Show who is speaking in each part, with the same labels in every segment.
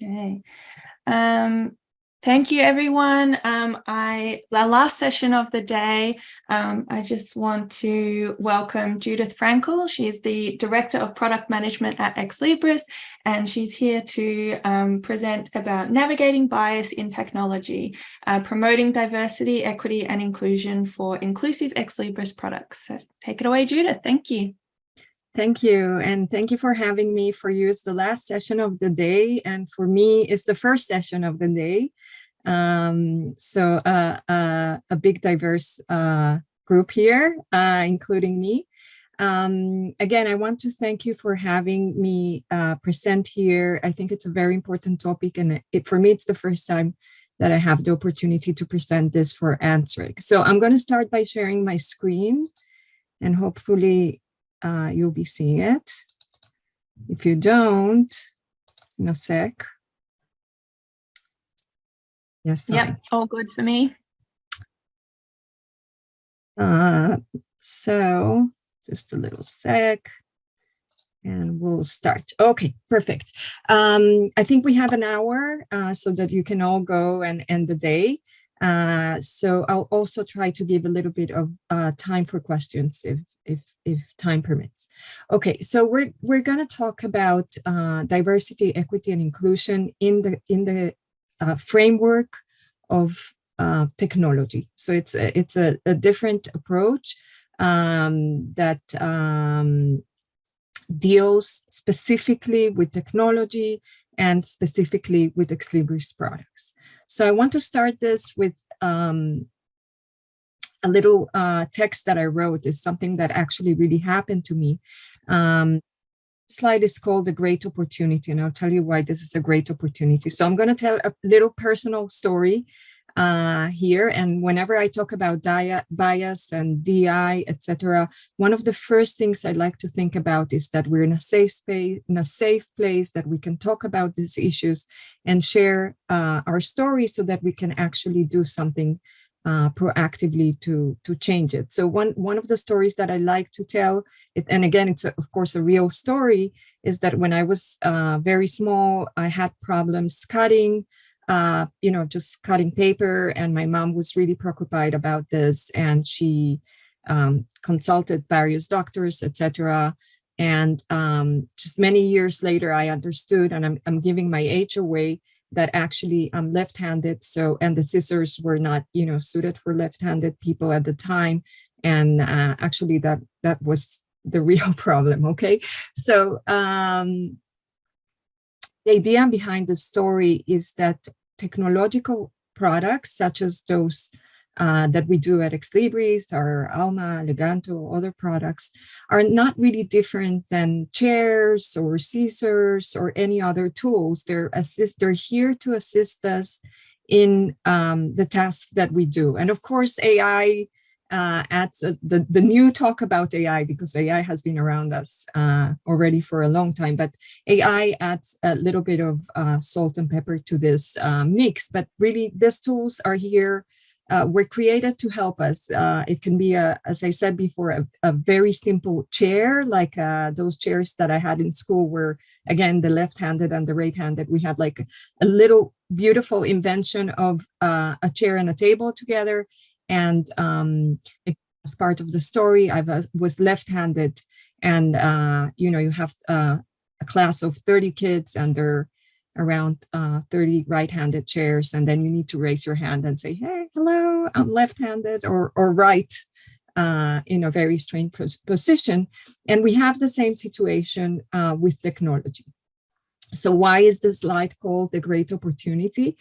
Speaker 1: Okay. Thank you, everyone. Our last session of the day, I just want to welcome Judith Fraenkel. She's the Director of Product Management at Ex Libris, and she's here to present about navigating bias in technology, promoting diversity, equity, and inclusion for inclusive Ex Libris products. So take it away, Judith. Thank you.
Speaker 2: Thank you. And thank you for having me. For you, it's the last session of the day. And for me, it's the first session of the day. So a big diverse group here, including me. Again, I want to thank you for having me present here. I think it's a very important topic. And for me, it's the first time that I have the opportunity to present this for ANZREG. So I'm going to start by sharing my screen, and hopefully you'll be seeing it. If you don't, in a sec. Yes.
Speaker 1: Yep, all good for me.
Speaker 2: So just a little sec, and we'll start. Okay, perfect. I think we have an hour so that you can all go and end the day. So I'll also try to give a little bit of time for questions if time permits. Okay, so we're going to talk about diversity, equity, and inclusion in the framework of technology. So it's a different approach that deals specifically with technology and specifically with Ex Libris products. So I want to start this with a little text that I wrote. Is something that actually really happened to me. Slide is called The Great Opportunity, and I'll tell you why this is a great opportunity. So I'm going to tell a little personal story here, and whenever I talk about bias and DI, etc., one of the first things I like to think about is that we're in a safe space, in a safe place, that we can talk about these issues and share our stories so that we can actually do something proactively to change it. So one of the stories that I like to tell, and again, it's of course a real story, is that when I was very small, I had problems cutting, just cutting paper, and my mom was really preoccupied about this, and she consulted various doctors, etc. And just many years later, I understood, and I'm giving my age away, that actually I'm left-handed. So, and the scissors were not, suited for left-handed people at the time. And actually that was the real problem. Okay. So the idea behind the story is that technological products, such as those that we do at Ex Libris, or Alma, Leganto, other products, are not really different than chairs or scissors or any other tools. They're here to assist us in the tasks that we do. And of course, AI adds the new talk about AI, because AI has been around us already for a long time, but AI adds a little bit of salt and pepper to this mix. But really, these tools are here. Were created to help us. It can be, as I said before, a very simple chair, like those chairs that I had in school, where, again, the left-handed and the right-handed, we had like a little beautiful invention of a chair and a table together. And as part of the story, I was left-handed, and you have a class of 30 kids, and they're around 30 right-handed chairs, and then you need to raise your hand and say, hey, hello, I'm left-handed or right, in a very strange position. And we have the same situation with technology. So why is this slide called The Great Opportunity?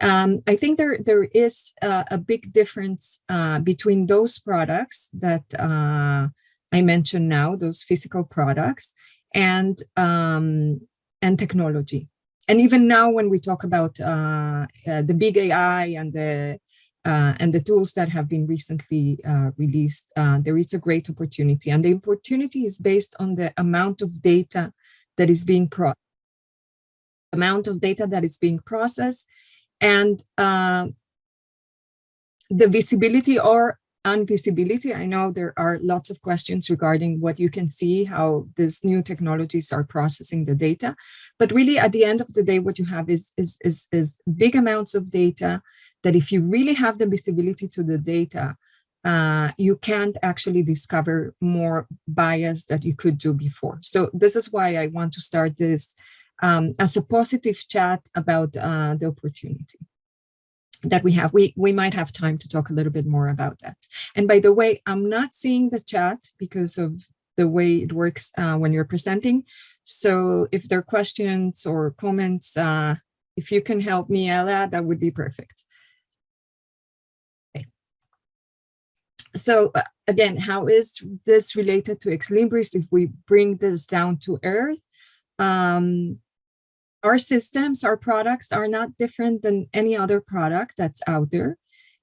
Speaker 2: I think there is a big difference between those products that I mentioned now, those physical products, and technology. And even now, when we talk about the big AI and the tools that have been recently released, there is a great opportunity. And the opportunity is based on the amount of data that is being processed, and the visibility or visibility. I know there are lots of questions regarding what you can see, how these new technologies are processing the data. But really, at the end of the day, what you have is big amounts of data that if you really have the visibility to the data, you can't actually discover more bias that you could do before. So this is why I want to start this as a positive chat about the opportunity that we have. We might have time to talk a little bit more about that. And by the way, I'm not seeing the chat because of the way it works when you're presenting. So if there are questions or comments, if you can help me, Ella, that would be perfect. Okay. So again, how is this related to Ex Libris if we bring this down to earth? Our systems, our products are not different than any other product that's out there.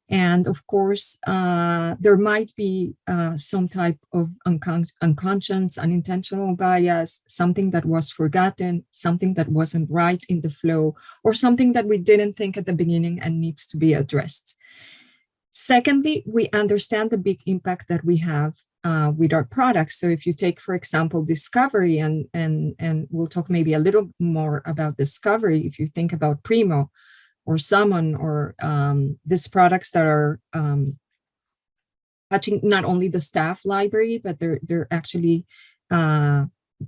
Speaker 2: And of course, there might be some type of unconscious, unintentional bias, something that was forgotten, something that wasn't right in the flow, or something that we didn't think at the beginning and needs to be addressed. Secondly, we understand the big impact that we have with our products. So if you take, for example, discovery, and we'll talk maybe a little more about discovery, if you think about Primo or Summon or these products that are touching not only the staff library, but they're actually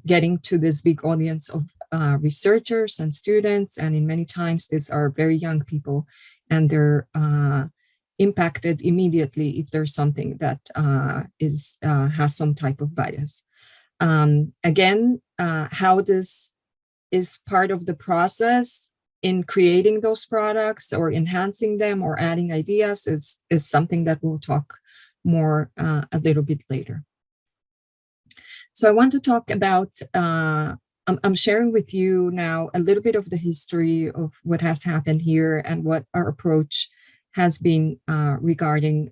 Speaker 2: getting to this big audience of researchers and students. And in many times, these are very young people, and they're impacted immediately if there's something that has some type of bias. Again, how this is part of the process in creating those products or enhancing them or adding ideas is something that we'll talk more a little bit later. So I want to talk about, I'm sharing with you now a little bit of the history of what has happened here and what our approach has been regarding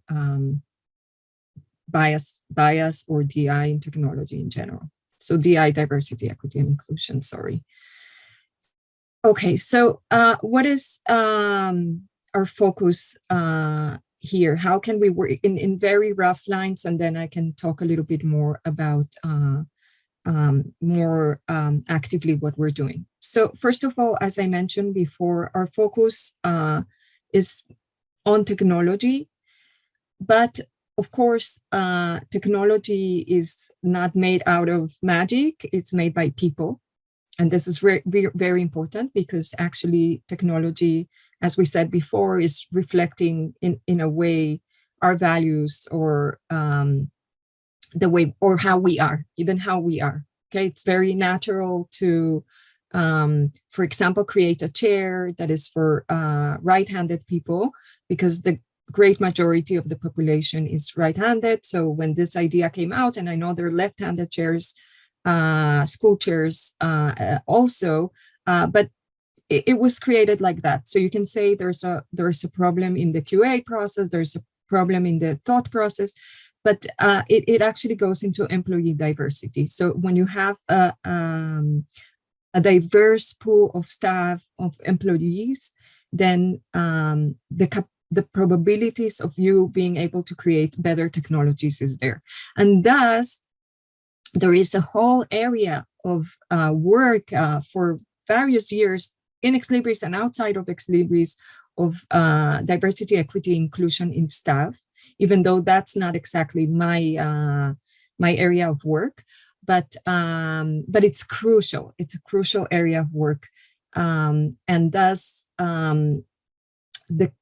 Speaker 2: bias or DI in technology in general. So DI, diversity, equity, and inclusion, sorry. Okay, so what is our focus here? How can we work in very rough lines? And then I can talk a little bit more about more actively what we're doing. So first of all, as I mentioned before, our focus is on technology, but of course, technology is not made out of magic. It's made by people. And this is very, very important because actually technology, as we said before, is reflecting in a way our values or the way or how we are, even how we are. Okay, it's very natural to, for example, create a chair that is for right-handed people because the great majority of the population is right-handed. So when this idea came out, and I know there are left-handed chairs, school chairs also, but it was created like that. So you can say there's a problem in the QA process, there's a problem in the thought process, but it actually goes into employee diversity. So when you have a diverse pool of staff, of employees, then the probabilities of you being able to create better technologies is there. And thus, there is a whole area of work for various years in Ex Libris and outside of Ex Libris of diversity, equity, inclusion in staff, even though that's not exactly my my area of work, but it's crucial. It's a crucial area of work, and thus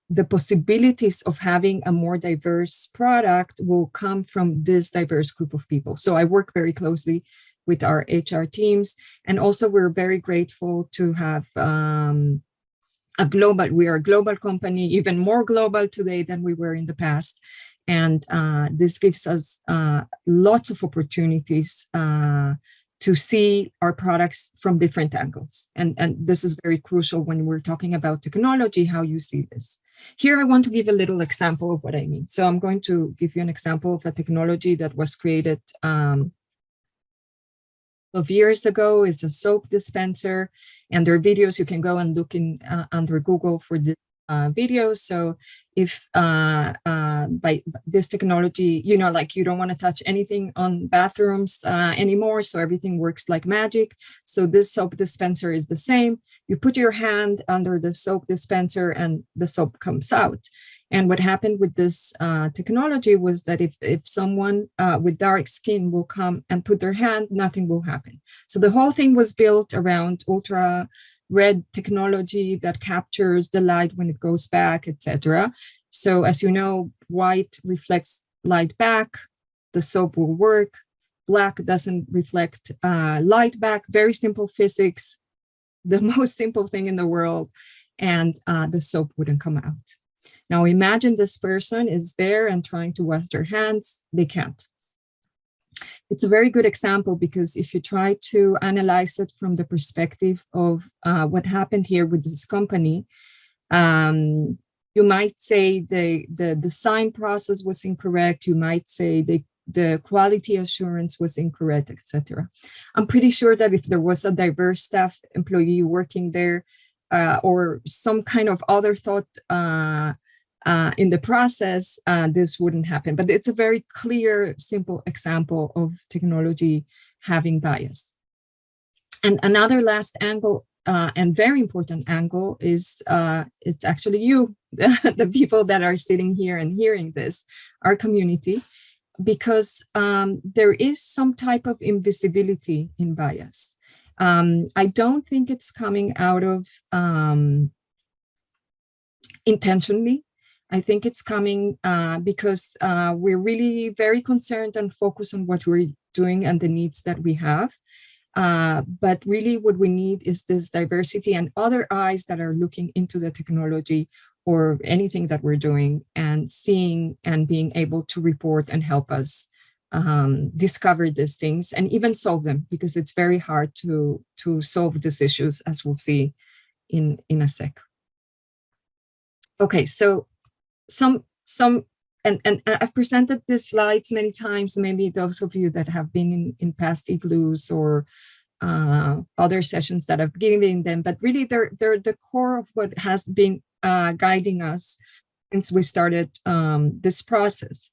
Speaker 2: the possibilities of having a more diverse product will come from this diverse group of people. So I work very closely with our HR teams, and also we're very grateful to have we are a global company, even more global today than we were in the past. And this gives us lots of opportunities to see our products from different angles. And this is very crucial when we're talking about technology, how you see this. Here, I want to give a little example of what I mean. So I'm going to give you an example of a technology that was created 12 years ago. It's a soap dispenser, and there are videos you can go and look in under Google for this videos. So if by this technology, like you don't want to touch anything on bathrooms anymore, so everything works like magic. So this soap dispenser is the same. You put your hand under the soap dispenser and the soap comes out. And what happened with this technology was that if someone with dark skin will come and put their hand, nothing will happen. So the whole thing was built around ultra red technology that captures the light when it goes back, etc. So as you know, white reflects light back, the soap will work. Black doesn't reflect light back. Very simple physics, the most simple thing in the world, and the soap wouldn't come out. Now imagine this person is there and trying to wash their hands, they can't. It's a very good example because if you try to analyze it from the perspective of what happened here with this company, you might say the design process was incorrect. You might say the quality assurance was incorrect, etc. I'm pretty sure that if there was a diverse staff employee working there or some kind of other thought in the process, this wouldn't happen. But it's a very clear, simple example of technology having bias. And another last angle, and very important angle, is it's actually you, the people that are sitting here and hearing this, our community, because there is some type of invisibility in bias. I don't think it's coming out of intentionally. I think it's coming because we're really very concerned and focused on what we're doing and the needs that we have. But really what we need is this diversity and other eyes that are looking into the technology or anything that we're doing and seeing and being able to report and help us discover these things and even solve them, because it's very hard to solve these issues, as we'll see in a sec. Okay, so and I've presented these slides many times, maybe those of you that have been in past igloos or other sessions that I've given them, but really they're the core of what has been guiding us since we started this process.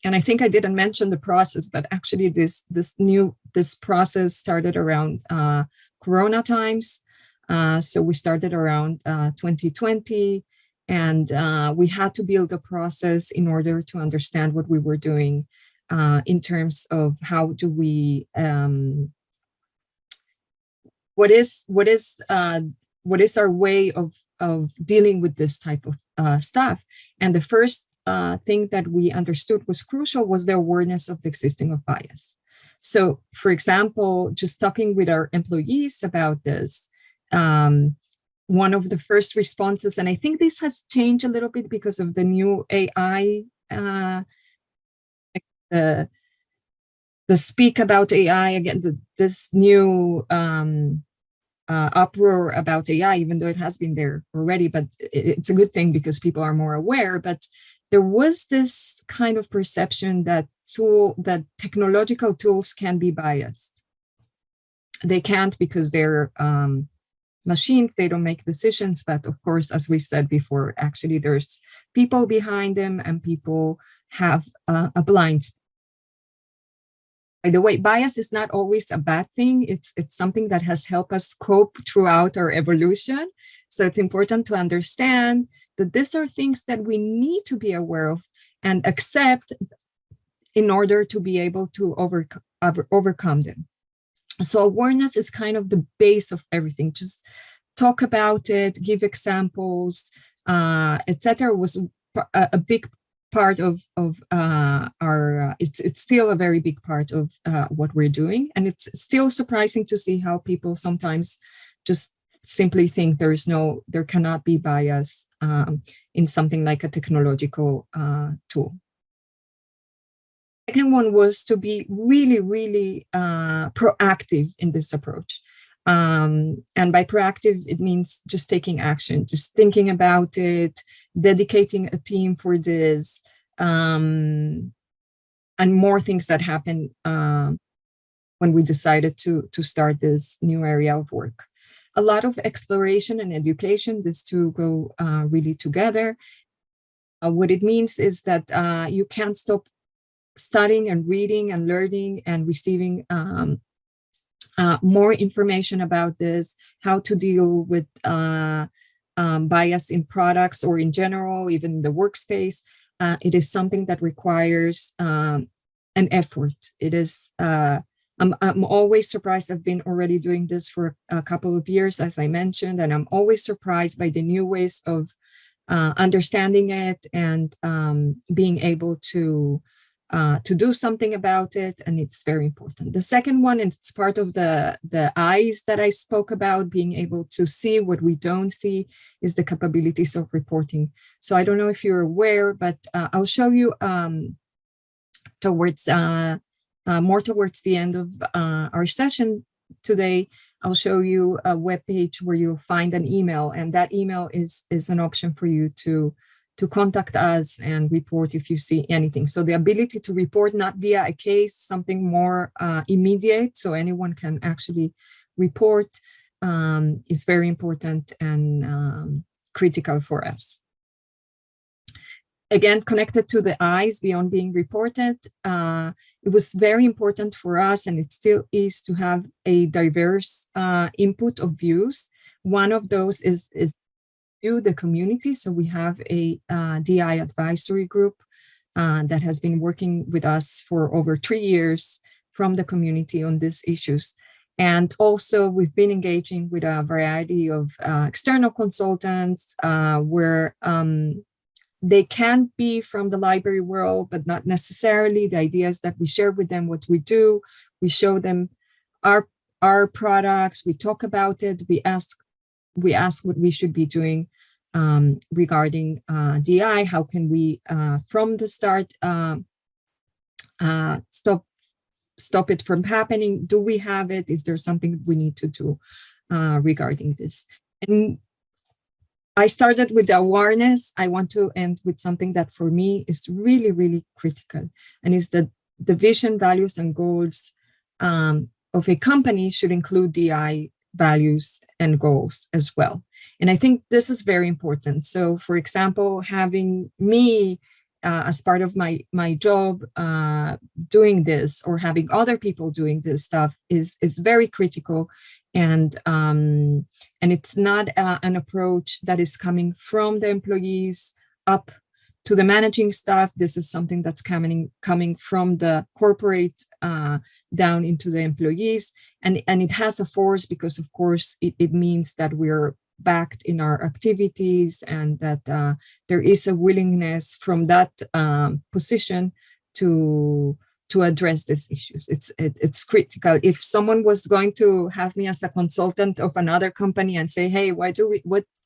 Speaker 2: And I think I didn't mention the process, but actually this process started around Corona times. So we started around 2020. And we had to build a process in order to understand what we were doing in terms of how do we, what is our way of dealing with this type of stuff. And the first thing that we understood was crucial was the awareness of the existing of bias. So, for example, just talking with our employees about this, one of the first responses, and I think this has changed a little bit because of the new AI, the speak about AI again, this new uproar about AI, even though it has been there already, but it's a good thing because people are more aware. But there was this kind of perception that technological tools can be biased. They can't because they're machines, they don't make decisions, but of course, as we've said before, actually there's people behind them and people have a blind spot. By the way, bias is not always a bad thing. It's something that has helped us cope throughout our evolution. So it's important to understand that these are things that we need to be aware of and accept in order to be able to overcome them. So awareness is kind of the base of everything. Just talk about it, give examples, etc. was a big part of our. It's still a very big part of what we're doing, and it's still surprising to see how people sometimes just simply think there cannot be bias in something like a technological tool. Second one was to be really, really proactive in this approach. And by proactive, it means just taking action, just thinking about it, dedicating a team for this, and more things that happened when we decided to start this new area of work. A lot of exploration and education, these two go really together. What it means is that you can't stop studying and reading and learning and receiving more information about this, how to deal with bias in products or in general, even the workspace. It is something that requires an effort. It is, I'm always surprised. I've been already doing this for a couple of years, as I mentioned, and I'm always surprised by the new ways of understanding it and being able to do something about it, and it's very important. The second one, and it's part of the eyes that I spoke about, being able to see what we don't see, is the capabilities of reporting. So I don't know if you're aware, but I'll show you towards more towards the end of our session today. I'll show you a web page where you'll find an email, and that email is an option for you to contact us and report if you see anything. So the ability to report not via a case, something more immediate, so anyone can actually report, is very important and critical for us. Again, connected to the eyes beyond being reported, it was very important for us, and it still is, to have a diverse input of views. One of those is the community. So we have a DI advisory group that has been working with us for over 3 years from the community on these issues. And also we've been engaging with a variety of external consultants where they can be from the library world, but not necessarily. The idea is that we share with them what we do. We show them our products. We talk about it. We ask what we should be doing regarding DI. How can we, from the start, stop it from happening? Do we have it? Is there something we need to do regarding this? And I started with the awareness. I want to end with something that for me is really, really critical, and is that the vision, values, and goals of a company should include DI values and goals as well. And I think this is very important. So, for example, having me as part of my job doing this, or having other people doing this stuff, is very critical. And it's not an approach that is coming from the employees up to the managing staff. This is something that's coming from the corporate down into the employees, and it has a force, because of course it means that we're backed in our activities, and that there is a willingness from that position to address these issues. It's critical. If someone was going to have me as a consultant of another company and say, hey, what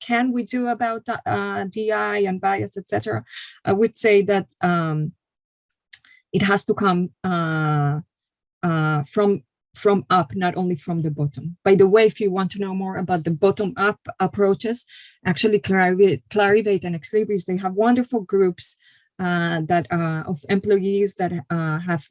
Speaker 2: can we do about DI and bias, etc., I would say that it has to come from up, not only from the bottom. By the way, if you want to know more about the bottom-up approaches, actually Clarivate and Ex Libris, they have wonderful groups that of employees that have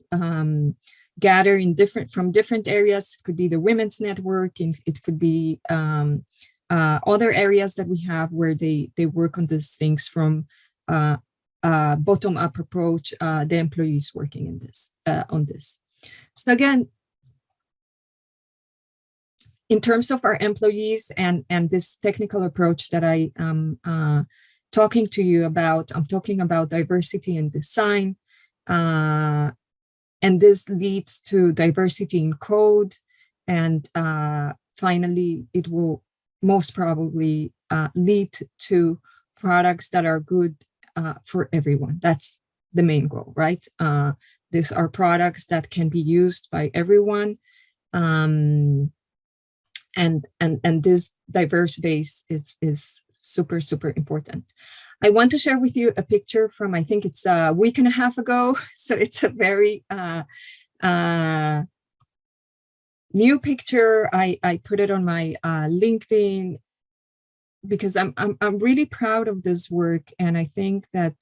Speaker 2: gathered from different areas. It could be the Women's Network, and it could be other areas that we have where they work on these things from bottom-up approach, the employees working in this on this. So again, in terms of our employees and this technical approach that I talking to you about, I'm talking about diversity in design, and this leads to diversity in code, and finally, it will most probably lead to products that are good for everyone. That's the main goal, right? These are products that can be used by everyone, and this diverse base is super, super important. I want to share with you a picture from, I think it's a week and a half ago. So it's a very new picture. I put it on my LinkedIn because I'm really proud of this work. And I think that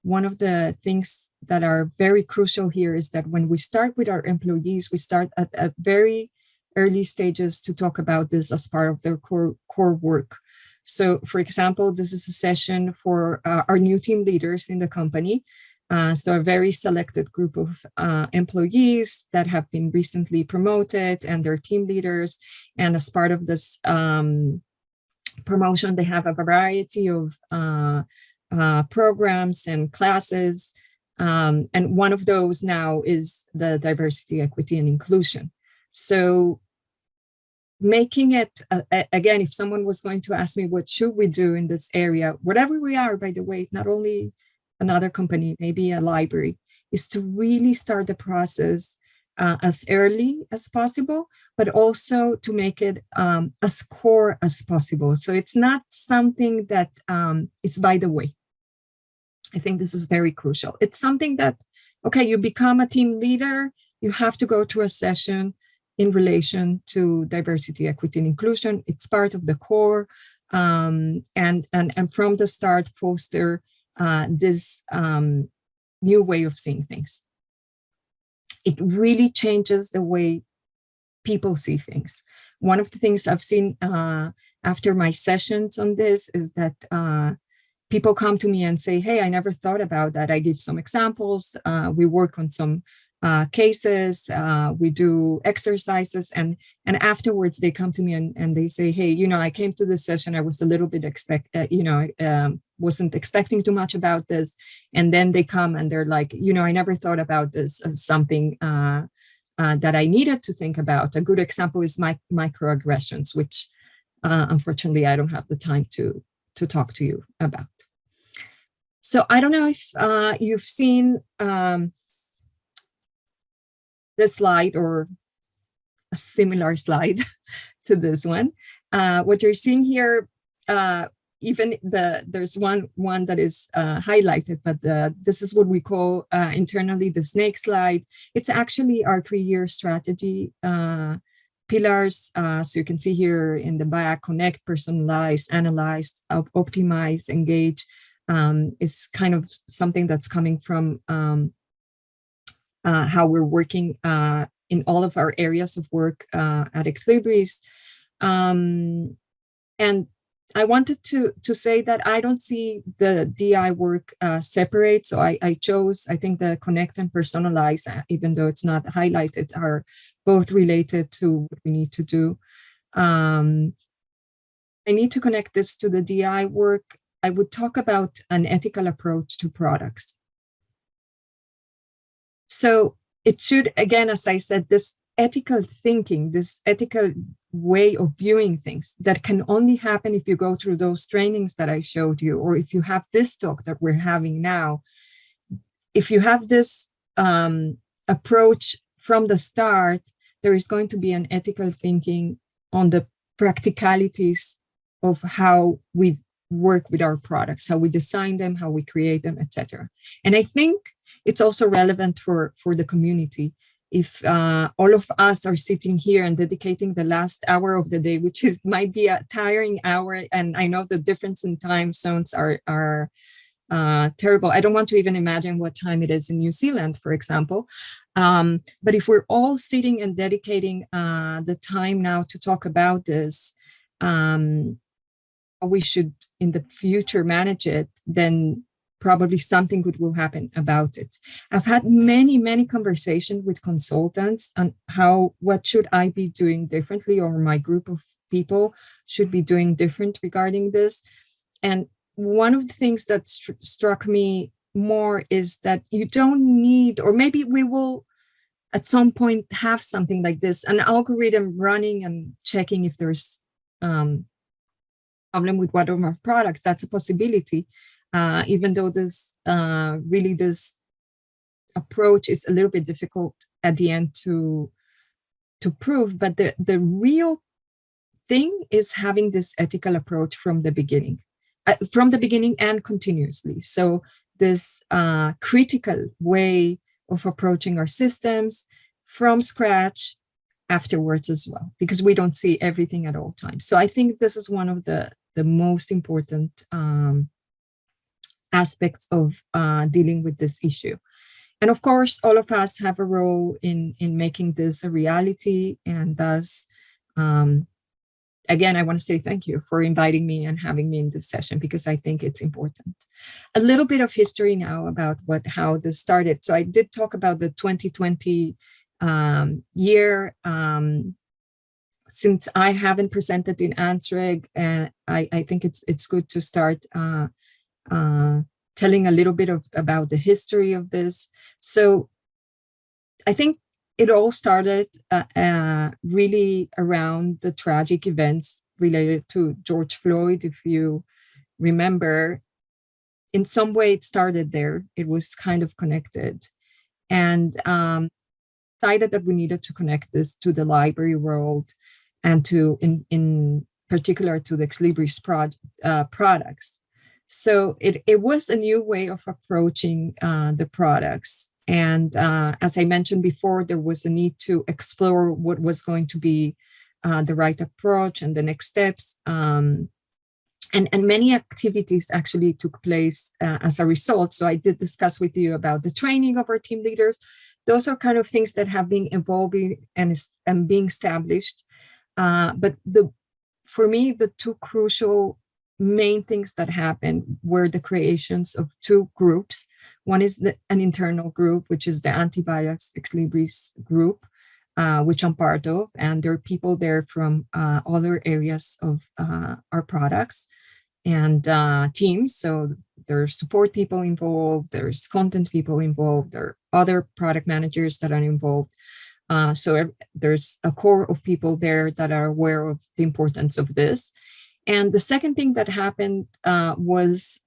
Speaker 2: one of the things that are very crucial here is that when we start with our employees, we start at a very early stages to talk about this as part of their core work. So, for example, this is a session for our new team leaders in the company. So a very selected group of employees that have been recently promoted and their team leaders. And as part of this promotion, they have a variety of programs and classes. And one of those now is the diversity, equity, and inclusion. So making it, again, if someone was going to ask me, what should we do in this area, whatever we are, by the way, not only another company, maybe a library, is to really start the process as early as possible, but also to make it as core as possible. So it's not something that is by the way. I think this is very crucial. It's something that, okay, you become a team leader, you have to go to a session in relation to diversity, equity, and inclusion. It's part of the core, and from the start, foster this new way of seeing things. It really changes the way people see things. One of the things I've seen after my sessions on this is that people come to me and say, hey, I never thought about that. I give some examples. We work on some cases, we do exercises, and afterwards they come to me and they say, hey, I came to this session, I was a little bit wasn't expecting too much about this, and then they come and they're like, I never thought about this as something that I needed to think about. A good example is microaggressions, which unfortunately I don't have the time to talk to you about. So I don't know if you've seen this slide or a similar slide to this one. What you're seeing here, even there's one that is highlighted, but this is what we call internally the snake slide. It's actually our 3-year strategy pillars. So you can see here in the back: connect, personalize, analyze, optimize, engage. Is kind of something that's coming from how we're working in all of our areas of work at Ex Libris. And I wanted to say that I don't see the DI work separate. So I chose, I think the connect and personalize, even though it's not highlighted, are both related to what we need to do. I need to connect this to the DI work. I would talk about an ethical approach to products. So it should, again, as I said, this ethical thinking, this ethical way of viewing things that can only happen if you go through those trainings that I showed you, or if you have this talk that we're having now. If you have this approach from the start, there is going to be an ethical thinking on the practicalities of how we work with our products, how we design them, how we create them, etc. And I think it's also relevant for the community. If all of us are sitting here and dedicating the last hour of the day, which might be a tiring hour, and I know the difference in time zones are terrible. I don't want to even imagine what time it is in New Zealand, for example. But if we're all sitting and dedicating the time now to talk about this, we should in the future manage it, then probably something good will happen about it. I've had many conversations with consultants on what should I be doing differently, or my group of people should be doing different regarding this. And one of the things that struck me more is that you don't need, or maybe we will at some point have something like this, an algorithm running and checking if there's problem with one of our products. That's a possibility. Even though this approach is a little bit difficult at the end to prove, but the real thing is having this ethical approach from the beginning and continuously. So this critical way of approaching our systems from scratch afterwards as well, because we don't see everything at all times. So I think this is one of the most important aspects of dealing with this issue. And of course, all of us have a role in making this a reality. And thus, again, I want to say thank you for inviting me and having me in this session, because I think it's important. A little bit of history now about how this started. So I did talk about the 2020 year. Since I haven't presented in ANZREG, I think it's good to start telling a little bit about the history of this. So I think it all started really around the tragic events related to George Floyd. If you remember, in some way it started there. It was kind of connected, and decided that we needed to connect this to the library world, and to, in particular, to the Ex Libris products. So it was a new way of approaching the products. And as I mentioned before, there was a need to explore what was going to be the right approach and the next steps. And many activities actually took place as a result. So I did discuss with you about the training of our team leaders. Those are kind of things that have been evolving and being established. But for me, the two crucial main things that happened were the creations of two groups. One is an internal group, which is the anti-bias Ex Libris group, which I'm part of. And there are people there from other areas of our products and teams. So there's support people involved, there's content people involved, there are other product managers that are involved. So there's a core of people there that are aware of the importance of this. And the second thing that happened was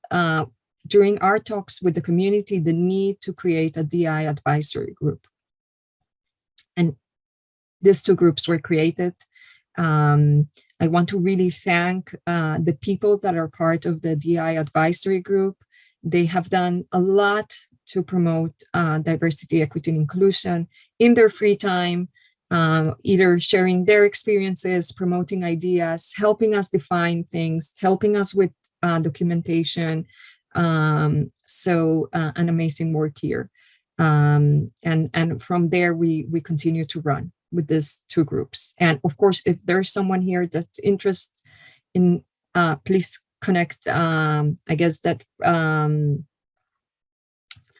Speaker 2: during our talks with the community, the need to create a DI advisory group. And these two groups were created. I want to really thank the people that are part of the DI advisory group. They have done a lot to promote diversity, equity, and inclusion in their free time, either sharing their experiences, promoting ideas, helping us define things, helping us with documentation. So an amazing work here. And from there, we continue to run with these two groups. And of course, if there's someone here that's interested in, please connect. I guess that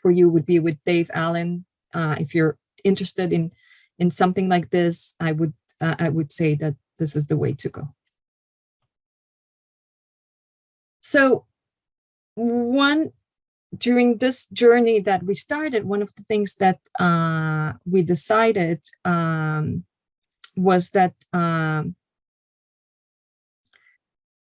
Speaker 2: for you would be with Dave Allen. If you're interested in something like this, I would say that this is the way to go. So during this journey that we started, one of the things that we decided was that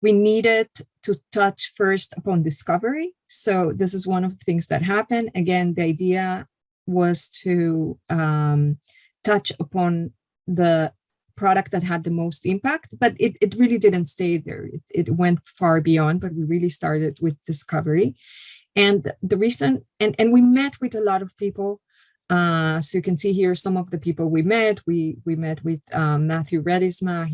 Speaker 2: we needed to touch first upon discovery. So this is one of the things that happened. Again, the idea was to touch upon the product that had the most impact, but it really didn't stay there. It went far beyond, but we really started with discovery. And the reason, and we met with a lot of people. So you can see here some of the people we met. We met with Matthew Redisma.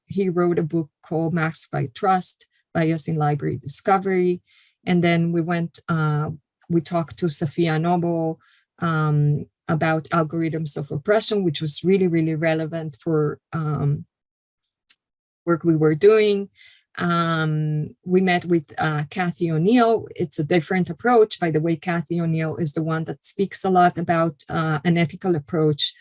Speaker 2: He wrote a book called Masked by Trust, Bias in Library Discovery. And then we talked to Sophia Noble about algorithms of oppression, which was really, really relevant for work we were doing. We met with Kathy O'Neill. It's a different approach. By the way, Kathy O'Neill is the one that speaks a lot about an ethical approach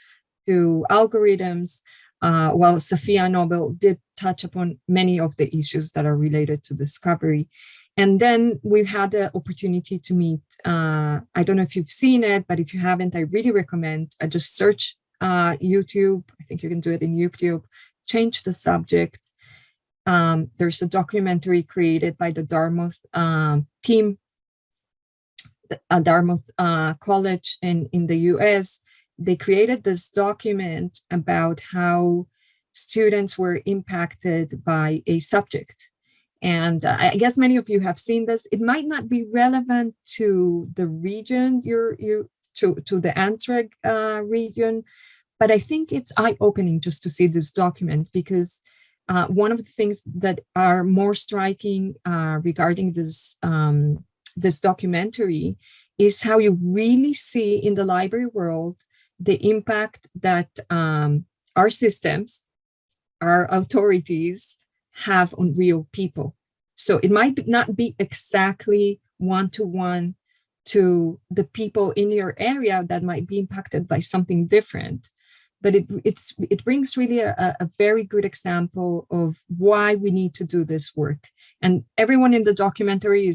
Speaker 2: to algorithms, while Sophia Noble did touch upon many of the issues that are related to discovery. And then we've had the opportunity to meet, I don't know if you've seen it, but if you haven't, I really recommend just search YouTube. I think you can do it in YouTube, Change the Subject. There's a documentary created by the Dartmouth team, Dartmouth College in the US. They created this document about how students were impacted by a subject. And I guess many of you have seen this. It might not be relevant to the region to the ANZREG region, but I think it's eye-opening just to see this document, because one of the things that are more striking regarding this this documentary is how you really see in the library world the impact that our systems, our authorities have on real people. So it might not be exactly one-to-one to the people in your area that might be impacted by something different, but it brings really a very good example of why we need to do this work. And everyone in the documentary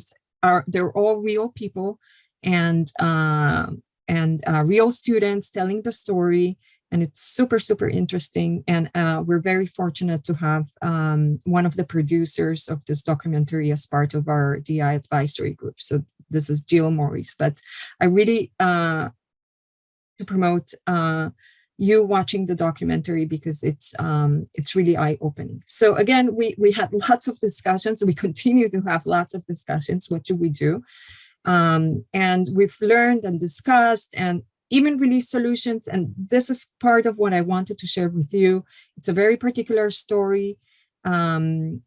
Speaker 2: they're all real people and real students telling the story. And it's super, super interesting. And we're very fortunate to have one of the producers of this documentary as part of our DI advisory group. So this is Jill Morris. But I really to promote you watching the documentary because it's really eye-opening. So again, we had lots of discussions. We continue to have lots of discussions. What should we do? And we've learned and discussed and even released solutions. And this is part of what I wanted to share with you. It's a very particular story that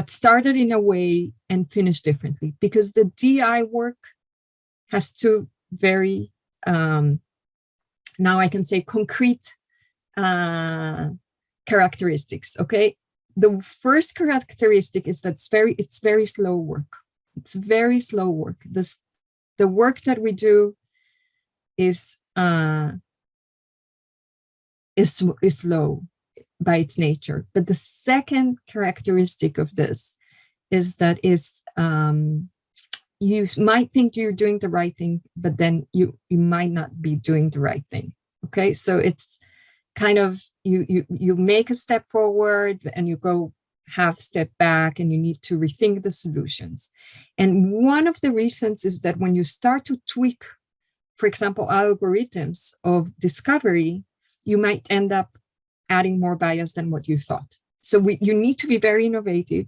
Speaker 2: started in a way and finished differently, because the DI work has two very, now I can say concrete characteristics, okay? The first characteristic is that it's very slow work. It's very slow work. The work that we do is slow by its nature. But the second characteristic of this is that you might think you're doing the right thing, but then you might not be doing the right thing. Okay, so it's kind of you make a step forward and you go half step back, and you need to rethink the solutions. And one of the reasons is that when you start to tweak, for example, algorithms of discovery, you might end up adding more bias than what you thought. So you need to be very innovative.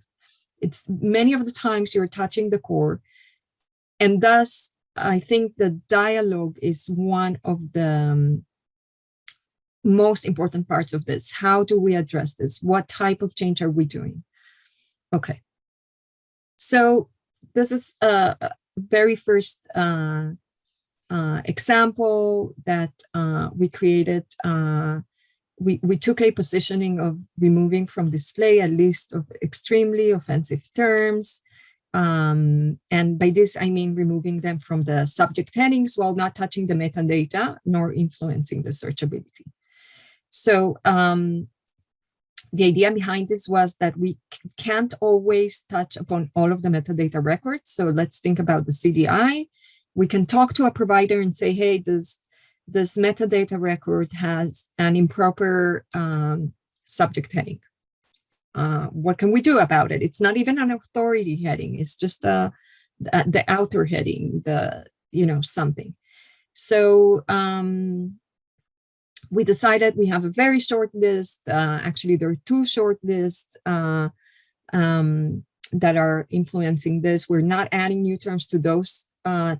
Speaker 2: It's many of the times you're touching the core. And thus, I think the dialogue is one of the most important parts of this. How do we address this? What type of change are we doing? Okay. So this is a very first example that we created. We took a positioning of removing from display a list of extremely offensive terms. And by this, I mean removing them from the subject headings while not touching the metadata nor influencing the searchability. So the idea behind this was that we can't always touch upon all of the metadata records. So let's think about the CDI. We can talk to a provider and say, hey, this metadata record has an improper subject heading. What can we do about it? It's not even an authority heading. It's just the outer heading, something. So we decided we have a very short list. Actually, there are two short lists that are influencing this. We're not adding new terms to those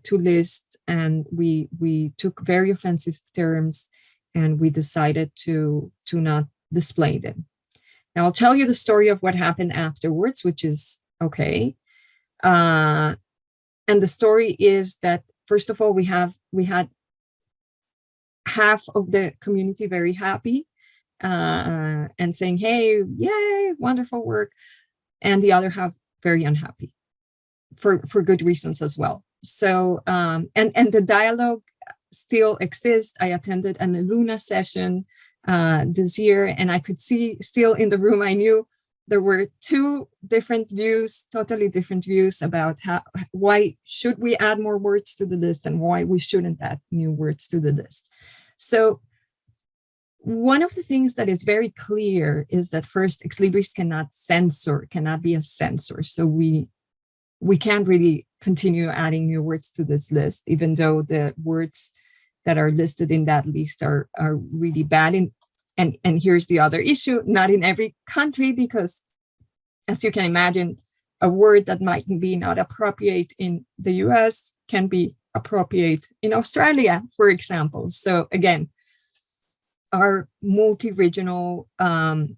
Speaker 2: two lists, and we took very offensive terms, and we decided to not display them. Now I'll tell you the story of what happened afterwards, which is okay. And the story is that, first of all, we had half of the community very happy and saying, hey, yay, wonderful work. And the other half very unhappy for good reasons as well. So, and the dialogue still exists. I attended an Luna session this year, and I could see still in the room, I knew there were two different views, totally different views about why should we add more words to the list and why we shouldn't add new words to the list. So one of the things that is very clear is that first, ExLibris cannot be a censor. So we can't really continue adding new words to this list, even though the words that are listed in that list are really bad. And here's the other issue, not in every country, because as you can imagine, a word that might be not appropriate in the US can be appropriate in Australia, for example. So again, our multi-regional way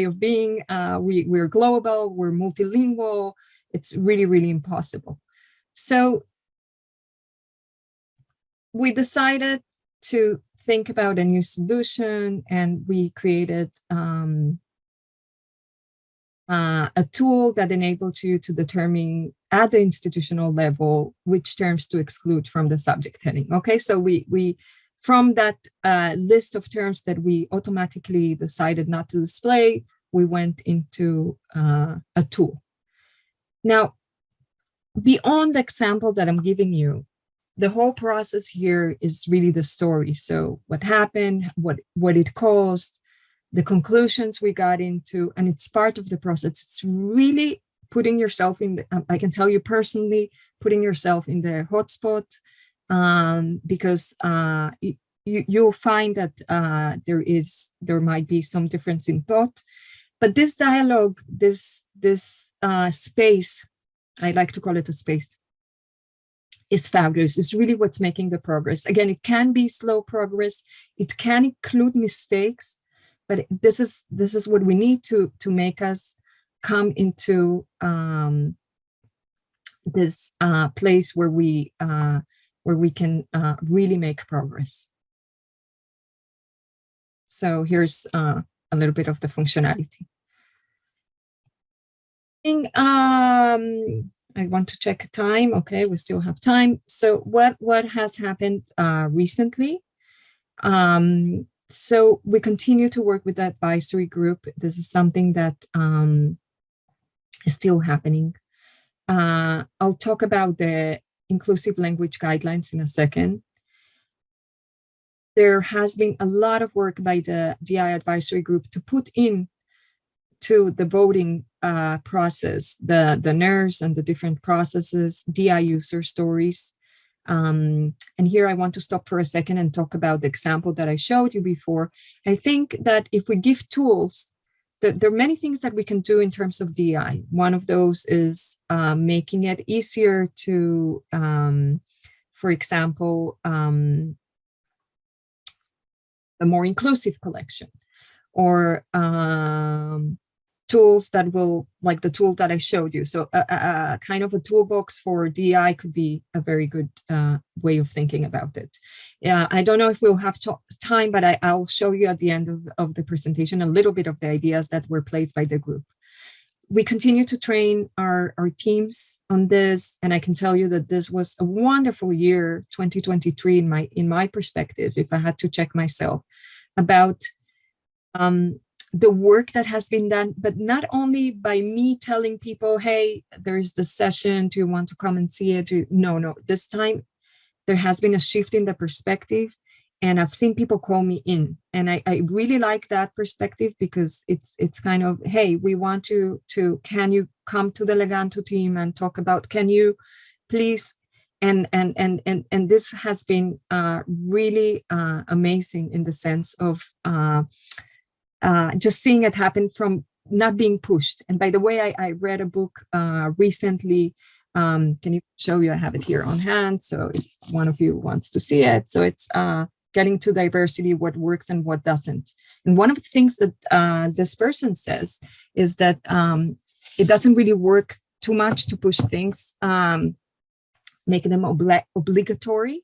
Speaker 2: of being, we're global, we're multilingual, It's really, really impossible. So we decided to think about a new solution, and we created a tool that enables you to determine at the institutional level which terms to exclude from the subject heading. Okay, so we from that list of terms that we automatically decided not to display, we went into a tool. Now, beyond the example that I'm giving you, the whole process here is really the story. So what happened, what it caused, the conclusions we got into, and it's part of the process. It's really putting yourself in the, I can tell you personally, putting yourself in the hotspot, because you'll find that there might be some difference in thought, but this dialogue, this space, I like to call it a space, is fabulous. It's really what's making the progress. Again, it can be slow progress. It can include mistakes, but this is what we need to make us come into this place where we can really make progress. So here's a little bit of the functionality. I want to check time. Okay, we still have time. So what has happened recently? So we continue to work with the advisory group. This is something that is still happening. I'll talk about the inclusive language guidelines in a second. There has been a lot of work by the DI advisory group to put in to the voting process, the NERS and the different processes, DI user stories. And here I want to stop for a second and talk about the example that I showed you before. I think that if we give tools, there are many things that we can do in terms of DI. One of those is making it easier to, for example, a more inclusive collection, or tools that will, like the tool that I showed you. So a kind of a toolbox for DI could be a very good way of thinking about it. I don't know if we'll have time, but I'll show you at the end of the presentation a little bit of the ideas that were placed by the group. We continue to train our teams on this, and I can tell you that this was a wonderful year, 2023, in my perspective, if I had to check myself, about the work that has been done, but not only by me telling people, hey, there's the session, do you want to come and see it? No, this time there has been a shift in the perspective, and I've seen people call me in, and I really like that perspective, because it's kind of, hey, we want you to, can you come to the Leganto team and talk about, can you please? And this has been really amazing in the sense of just seeing it happen from not being pushed. And by the way, I read a book recently. Can you show you? I have it here on hand. So if one of you wants to see it. So it's Getting to Diversity, What Works and What Doesn't. And one of the things that this person says is that it doesn't really work too much to push things, make them obligatory.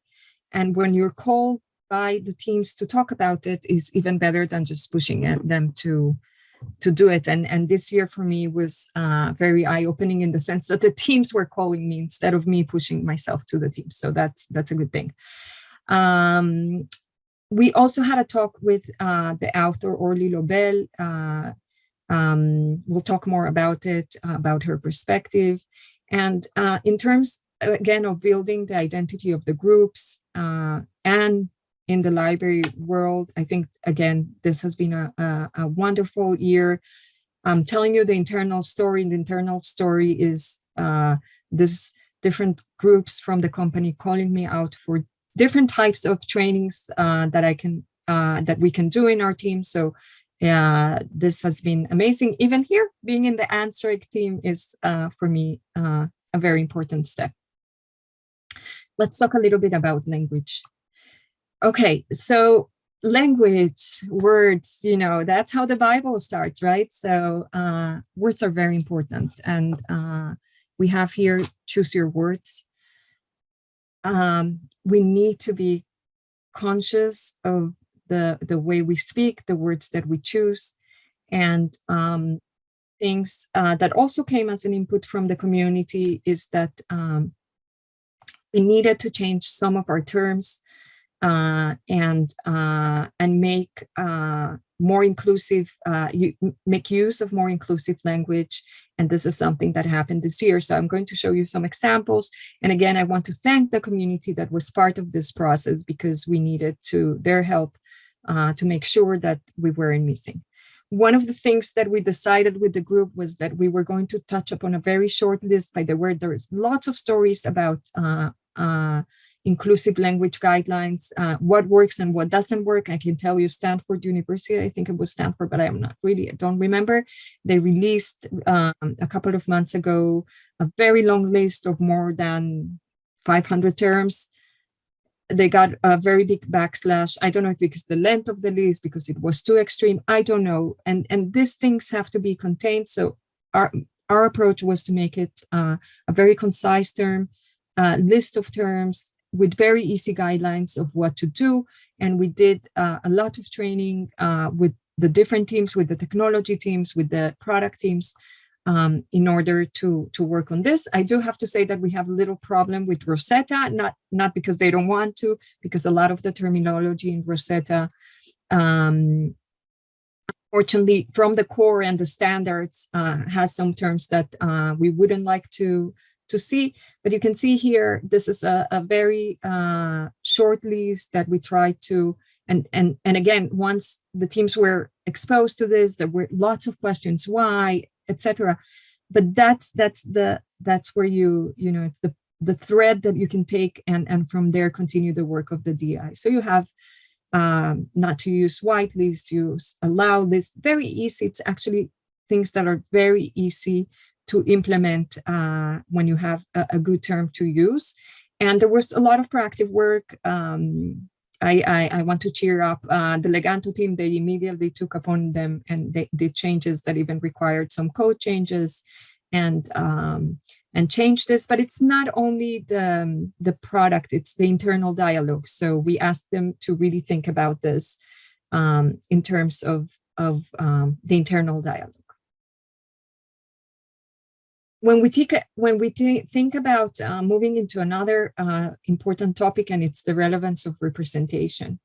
Speaker 2: And when you're called by the teams to talk about it, is even better than just pushing them to do it. And this year for me was very eye-opening, in the sense that the teams were calling me instead of me pushing myself to the teams. So that's a good thing. We also had a talk with the author Orly Lobel. We'll talk more about it, about her perspective. And in terms, again, of building the identity of the groups and in the library world, I think, again, this has been a wonderful year. I'm telling you the internal story. And the internal story is this different groups from the company calling me out for different types of trainings that we can do in our team. So this has been amazing. Even here, being in the ANZREG team is, for me, a very important step. Let's talk a little bit about language. Okay, so language, words, that's how the Bible starts, right? So words are very important. And we have here, choose your words. We need to be conscious of the way we speak, the words that we choose, and things that also came as an input from the community is that we needed to change some of our terms and make more inclusive, make use of more inclusive language. And this is something that happened this year. So I'm going to show you some examples. And again, I want to thank the community that was part of this process, because we needed their help to make sure that we weren't missing. One of the things that we decided with the group was that we were going to touch upon a very short list. By the way, there's lots of stories about inclusive language guidelines, what works and what doesn't work. I can tell you Stanford University, I think it was Stanford, but I don't remember. They released a couple of months ago a very long list of more than 500 terms. They got a very big backslash. I don't know if it's the length of the list, because it was too extreme. I don't know. And these things have to be contained. So our approach was to make it a very concise term, list of terms with very easy guidelines of what to do. And we did a lot of training with the different teams, with the technology teams, with the product teams, in order to work on this. I do have to say that we have a little problem with Rosetta, not because they don't want to, because a lot of the terminology in Rosetta, unfortunately, from the core and the standards, has some terms that we wouldn't like to see. But you can see here, this is a very short list that we try to, and again, once the teams were exposed to this, there were lots of questions, why, etc. But that's where it's the thread that you can take and from there continue the work of the DI. So you have not to use white list, use allow list, very easy. It's actually things that are very easy to implement when you have a good term to use. And there was a lot of proactive work. I want to cheer up the Leganto team. They immediately took upon them and they did changes that even required some code changes and changed this. But it's not only the product, it's the internal dialogue. So we asked them to really think about this in terms of the internal dialogue. When we think about moving into another important topic, and it's the relevance of representation.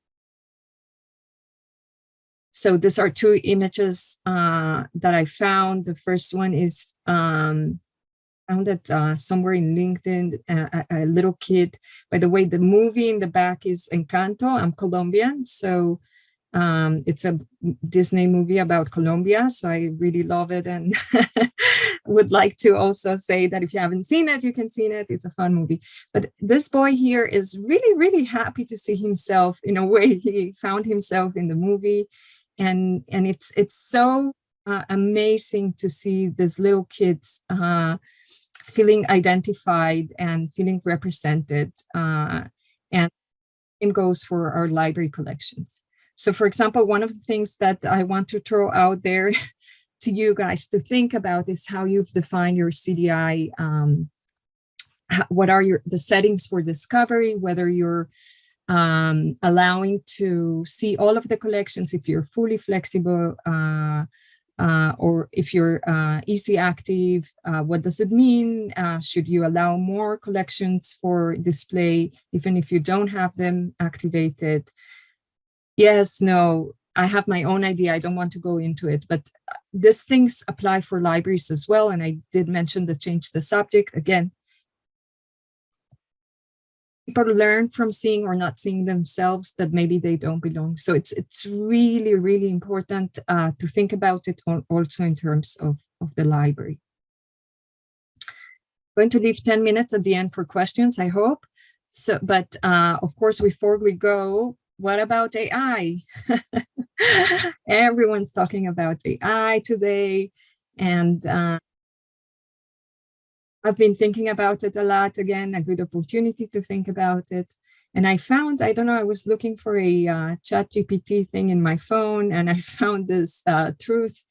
Speaker 2: So these are two images that I found. The first one is found that somewhere in LinkedIn, a little kid. By the way, the movie in the back is Encanto. I'm Colombian, so it's a Disney movie about Colombia, so I really love it and would like to also say that if you haven't seen it, you can see it. It's a fun movie. But this boy here is really, really happy to see himself. In a way, he found himself in the movie, and it's so amazing to see these little kids feeling identified and feeling represented. And same goes for our library collections. So, for example, one of the things that I want to throw out there to you guys to think about is how you've defined your CDI. What are the settings for discovery, whether you're allowing to see all of the collections, if you're fully flexible, or if you're easy active, what does it mean? Should you allow more collections for display, even if you don't have them activated? Yes, no, I have my own idea. I don't want to go into it, but these things apply for libraries as well. And I did mention the change the subject. Again, people learn from seeing or not seeing themselves that maybe they don't belong. So it's really, really important to think about it also in terms of the library. I'm going to leave 10 minutes at the end for questions, I hope. So, but of course, before we go, what about AI? Everyone's talking about AI today. And I've been thinking about it a lot. Again, a good opportunity to think about it. And I found, I don't know, I was looking for a chat GPT thing in my phone, and I found this Truth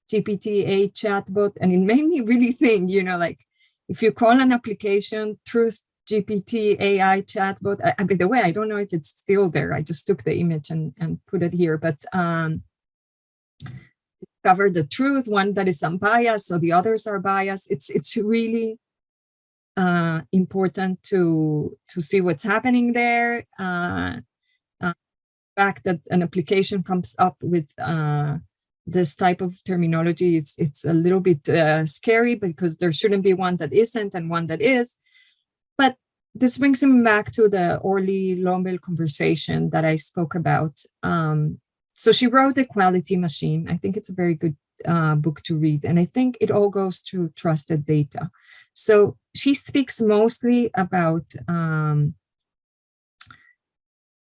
Speaker 2: GPT, a chatbot, and it made me really think, like if you call an application Truth GPT AI chatbot, by the way, I don't know if it's still there. I just took the image and put it here, but cover the truth, one that is unbiased, so the others are biased. It's really important to see what's happening there. Fact that an application comes up with this type of terminology, it's a little bit scary, because there shouldn't be one that isn't and one that is. But this brings me back to the Orly Lombel conversation that I spoke about. So she wrote The Quality Machine. I think it's a very good book to read. And I think it all goes to trusted data. So she speaks mostly about,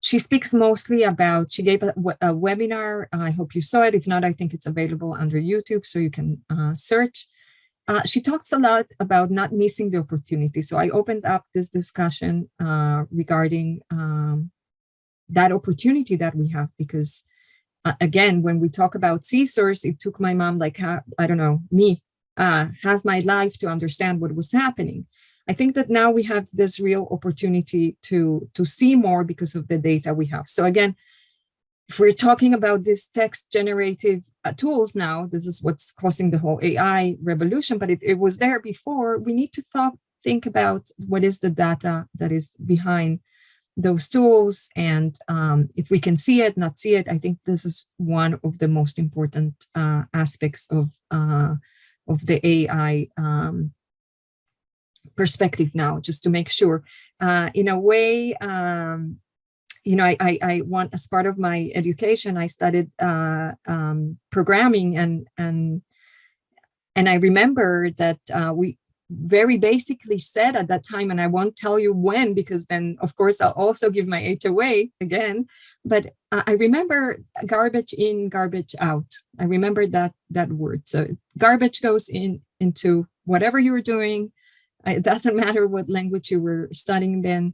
Speaker 2: she gave a webinar. I hope you saw it. If not, I think it's available under YouTube, so you can search. She talks a lot about not missing the opportunity. So I opened up this discussion regarding that opportunity that we have, because again, when we talk about CSORs, it took my mom like, half my life to understand what was happening. I think that now we have this real opportunity to see more because of the data we have. So again, if we're talking about these text generative tools now, this is what's causing the whole AI revolution, but it was there before. We need to think about what is the data that is behind those tools. And if we can see it, not see it, I think this is one of the most important aspects of the AI perspective now, just to make sure. In a way, I want, as part of my education, I studied programming, and I remember that we very basically said at that time, and I won't tell you when, because then of course I'll also give my age away again, but I remember garbage in, garbage out. I remember that word. So garbage goes into whatever you were doing. It doesn't matter what language you were studying then,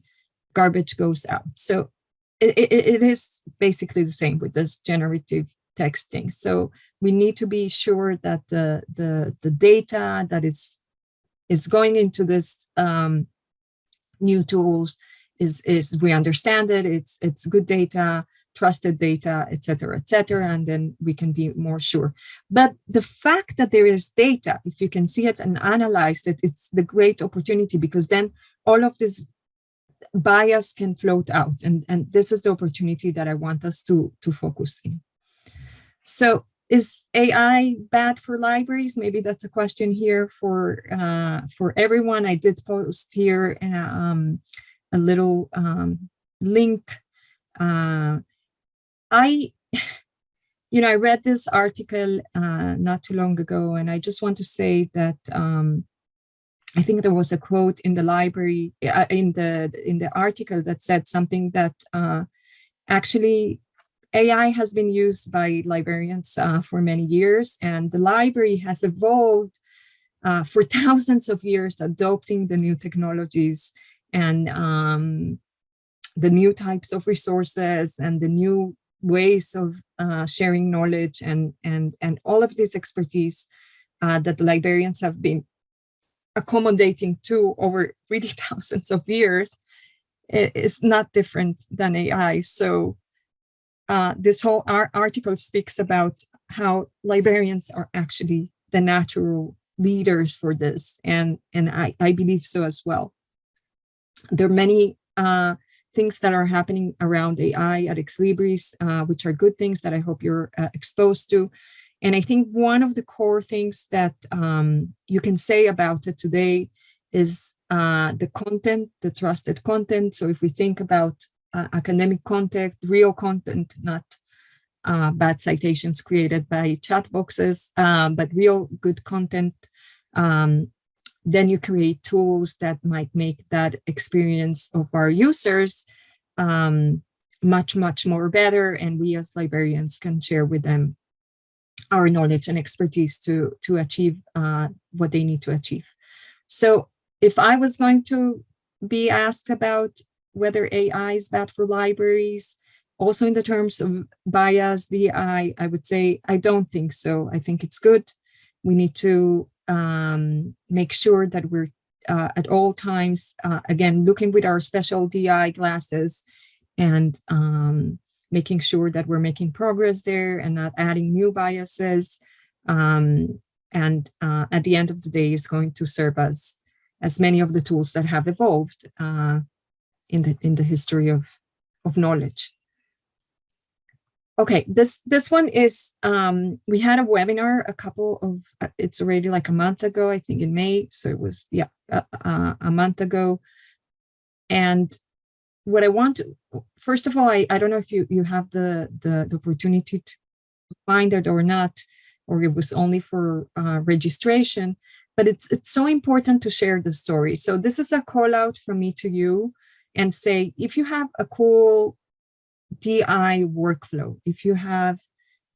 Speaker 2: garbage goes out. So it is basically the same with this generative text thing. So we need to be sure that the data that is going into this new tools is we understand it, it's good data, trusted data, et cetera, and then we can be more sure. But the fact that there is data, if you can see it and analyze it, it's the great opportunity, because then all of this bias can float out, and this is the opportunity that I want us to focus in. So is AI bad for libraries? Maybe that's a question here for everyone. I did post here a little link. I read this article not too long ago, and I just want to say that I think there was a quote in the library in the article that said something that actually AI has been used by librarians for many years, and the library has evolved for thousands of years, adopting the new technologies and the new types of resources and the new ways of sharing knowledge and all of this expertise that the librarians have been accommodating to over really thousands of years is not different than AI. So this whole article speaks about how librarians are actually the natural leaders for this, and I believe so as well. There are many things that are happening around AI at Ex Libris, which are good things that I hope you're exposed to. And I think one of the core things that you can say about it today is the content, the trusted content. So if we think about academic content, real content, not bad citations created by chat boxes, but real good content, then you create tools that might make that experience of our users much, much more better. And we as librarians can share with them our knowledge and expertise to achieve what they need to achieve. So if I was going to be asked about whether AI is bad for libraries, also in the terms of bias, DI, I would say I don't think so. I think it's good. We need to make sure that we're at all times, again, looking with our special DI glasses and making sure that we're making progress there and not adding new biases. And at the end of the day, it's going to serve us as many of the tools that have evolved in the history of knowledge. Okay, this one is, we had a webinar it's already like a month ago, I think in May. So it was, yeah, a month ago. And what I want to, first of all, I don't know if you have the opportunity to find it or not, or it was only for registration, but it's so important to share the story. So this is a call out from me to you, and say, if you have a cool DI workflow, if you have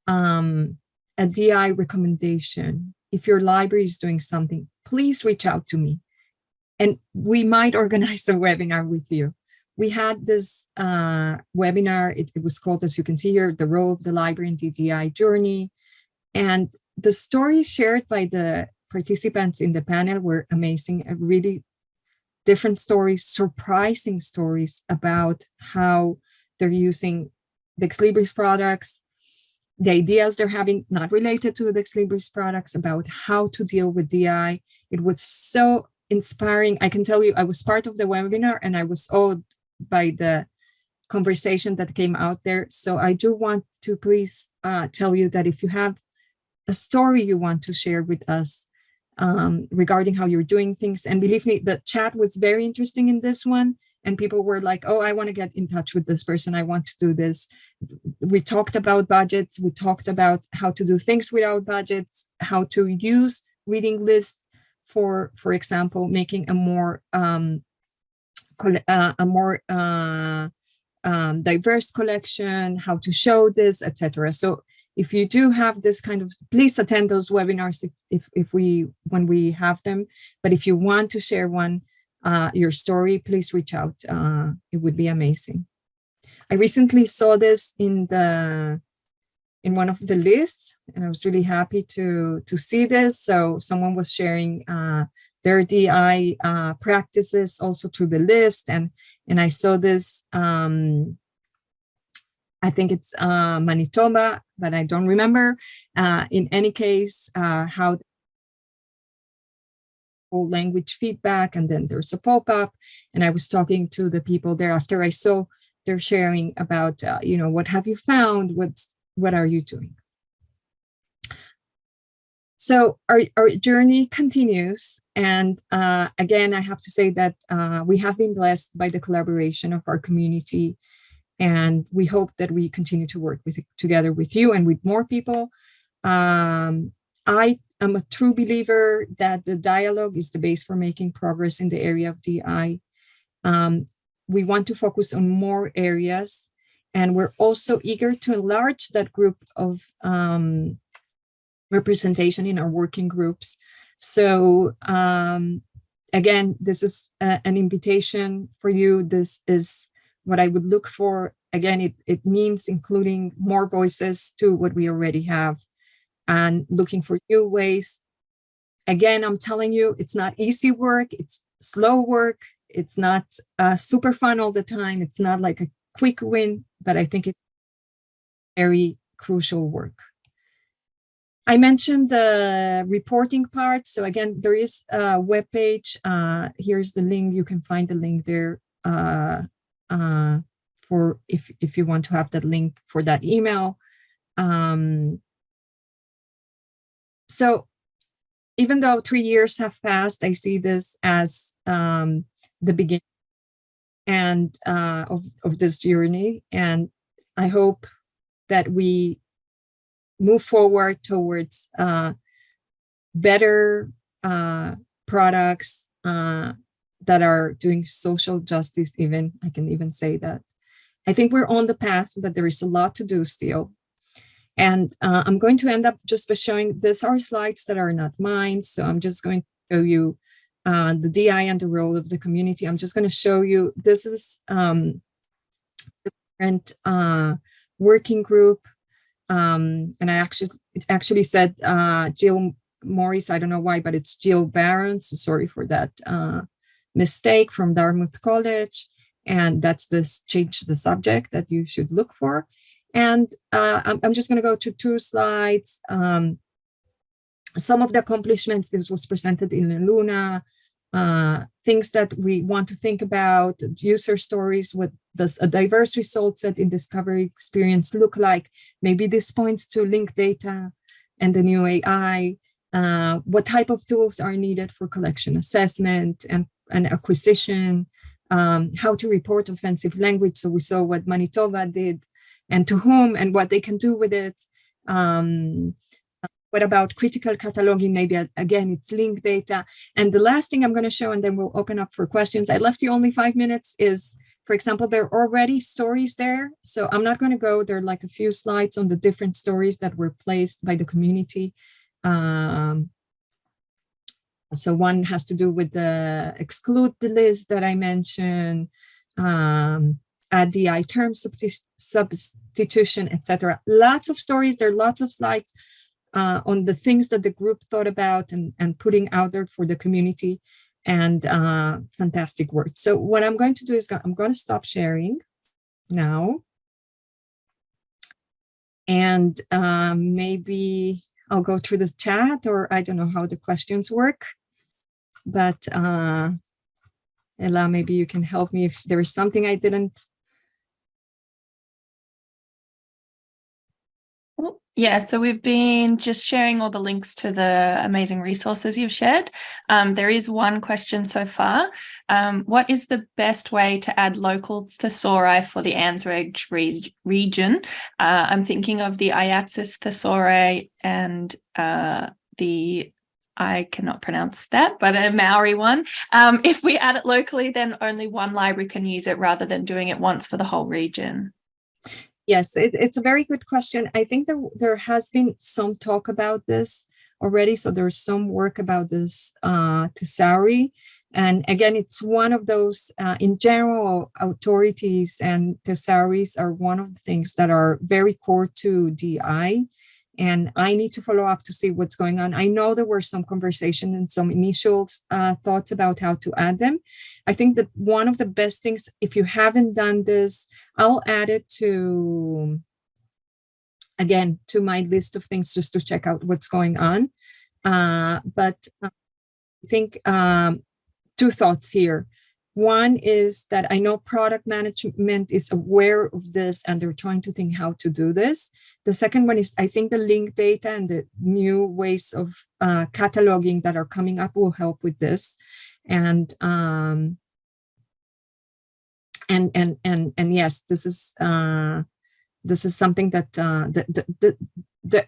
Speaker 2: a DI recommendation, if your library is doing something, please reach out to me and we might organize a webinar with you. We had this webinar, it was called, as you can see here, The Role of the Library in the DI Journey. And the stories shared by the participants in the panel were amazing, really different stories, surprising stories about how they're using the Ex Libris products, the ideas they're having, not related to the Ex Libris products, about how to deal with DI. It was so inspiring. I can tell you, I was part of the webinar and I was awed by the conversation that came out there. So I do want to please tell you that if you have a story you want to share with us regarding how you're doing things, and believe me, the chat was very interesting in this one. And people were like, oh, I want to get in touch with this person. I want to do this. We talked about budgets. We talked about how to do things without budgets, how to use reading lists for example, making a more diverse collection, how to show this, etc. So if you do have this kind of, please attend those webinars when we have them. But if you want to share your story, please reach out. It would be amazing. I recently saw this in one of the lists, and I was really happy to see this. So someone was sharing their DI practices also through the list, and I saw this. I think it's Manitoba, but I don't remember. In any case, how whole language feedback, and then there's a pop-up, and I was talking to the people there after I saw they're sharing about what have you found, what are you doing. So our journey continues, and again I have to say that we have been blessed by the collaboration of our community, and we hope that we continue to work together with you and with more people. I'm a true believer that the dialogue is the base for making progress in the area of DI. We want to focus on more areas, and we're also eager to enlarge that group of representation in our working groups. So again, this is an invitation for you. This is what I would look for. Again, it means including more voices to what we already have, and looking for new ways. Again, I'm telling you, it's not easy work. It's slow work. It's not super fun all the time. It's not like a quick win, but I think it's very crucial work. I mentioned the reporting part. So again, there is a webpage. Here's the link. You can find the link there for if you want to have that link for that email. So even though 3 years have passed, I see this as the beginning and of this journey. And I hope that we move forward towards better products that are doing social justice. Even I can even say that. I think we're on the path, but there is a lot to do still. And I'm going to end up just by showing, these are slides that are not mine. So I'm just going to show you the DI and the role of the community. I'm just going to show you, this is the current working group. And I actually said Jill Morris, I don't know why, but it's Jill Barron. So sorry for that mistake, from Dartmouth College. And that's this change the subject that you should look for. And I'm just going to go to 2 slides. Some of the accomplishments, this was presented in Luna, things that we want to think about, user stories, what does a diverse result set in discovery experience look like? Maybe this points to linked data and the new AI. What type of tools are needed for collection assessment and acquisition? How to report offensive language. So we saw what Manitoba did, and to whom and what they can do with it. What about critical cataloging? Maybe again, it's linked data. And the last thing I'm going to show, and then we'll open up for questions. I left you only 5 minutes, is, for example, there are already stories there. So I'm not going to go, there are like a few slides on the different stories that were placed by the community. So one has to do with the exclude the list that I mentioned, add DI term substitution, etc. Lots of stories. There are lots of slides on the things that the group thought about and putting out there for the community, and fantastic work. So what I'm going to do is I'm going to stop sharing now. And maybe I'll go through the chat, or I don't know how the questions work. But Ella, maybe you can help me if there is something I didn't.
Speaker 1: Yeah, so we've been just sharing all the links to the amazing resources you've shared. There is one question so far. What is the best way to add local thesauri for the ANZREG region? I'm thinking of the Iatsis thesauri and the, I cannot pronounce that, but a Maori one. If we add it locally, then only one library can use it rather than doing it once for the whole region.
Speaker 2: Yes, it's a very good question. I think there has been some talk about this already. So there's some work about this thesauri. And again, it's one of those, in general, authorities and thesauries are one of the things that are very core to DI. And I need to follow up to see what's going on. I know there were some conversation and some initial thoughts about how to add them. I think that one of the best things, if you haven't done this, I'll add it to, again, to my list of things just to check out what's going on. But I think 2 thoughts here. One is that I know product management is aware of this and they're trying to think how to do this. The second one is I think the linked data and the new ways of cataloging that are coming up will help with this. And yes, this is something that the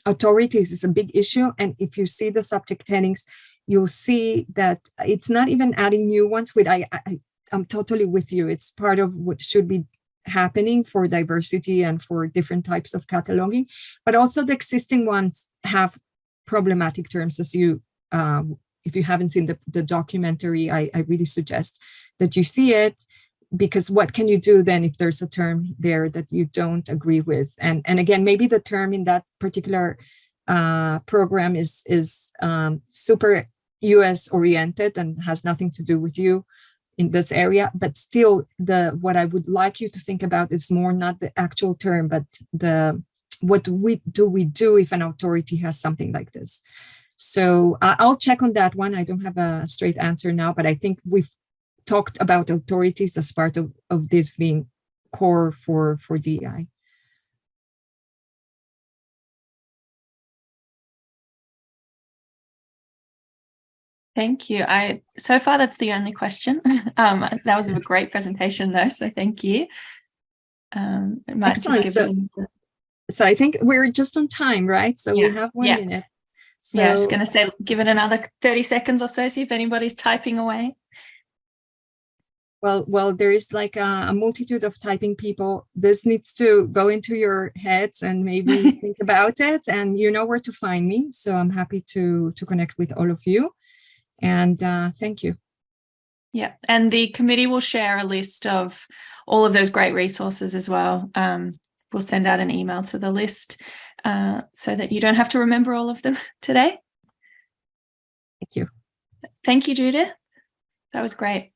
Speaker 2: authorities is a big issue. And if you see the subject headings, you'll see that it's not even adding new ones. I'm totally with you. It's part of what should be happening for diversity and for different types of cataloging, but also the existing ones have problematic terms. As you, if you haven't seen the documentary, I really suggest that you see it, because what can you do then if there's a term there that you don't agree with? And again, maybe the term in that particular program is super US oriented and has nothing to do with you in this area, but still what I would like you to think about is more not the actual term, but what we do if an authority has something like this. So I'll check on that one. I don't have a straight answer now, but I think we've talked about authorities as part of this being core for DEI.
Speaker 1: Thank you. So far, that's the only question. That was a great presentation, though, so thank you. It might
Speaker 2: Excellent.
Speaker 1: just give
Speaker 2: so I think we're just on time, right? So we have 1 minute. So
Speaker 1: I was going to say, give it another 30 seconds or so, see if anybody's typing away.
Speaker 2: Well, there is like a multitude of typing people. This needs to go into your heads and maybe think about it, and you know where to find me. So I'm happy to connect with all of you. And thank you.
Speaker 1: Yeah, and the committee will share a list of all of those great resources as well we'll send out an email to the list so that you don't have to remember all of them today.
Speaker 2: Thank you.
Speaker 1: Thank you, Judith. That was great.